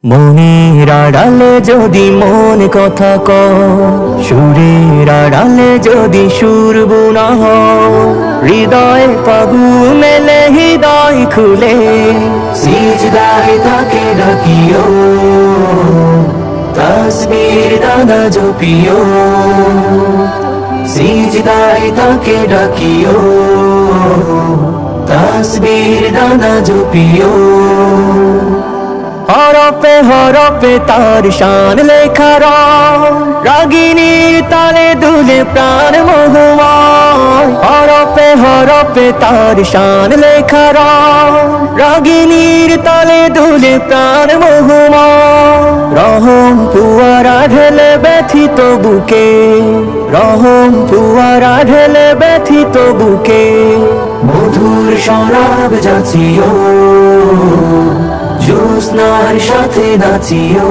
মনের আড়ালে যদি মন কথা কয়, সুরের আড়ালে যদি সুর বোনা হয়, হৃদয়ে পাগু মেলে হৃদয় খুলে সিজদায় তাকে ডাকিও, তাসবির দানা জপিও, সিজদায় তাকে ডাকিও, তাসবির দানা জপিও। হরপে হরপে তার শান লেখা রাগিনীর তালে দুলে প্রাণ মোহময়। হরপে হরপে তার শান লেখা রাগিনীর তালে দুলে প্রাণ মোহময়। রহম ফুয়ারা ঢেলে ব্যথিত বুকে, রহম ফুয়ারা ঢেলে ব্যথিত বুকে, মধুর শরাব যাচিও, জ্যোৎস্নার সাথে নাচিও।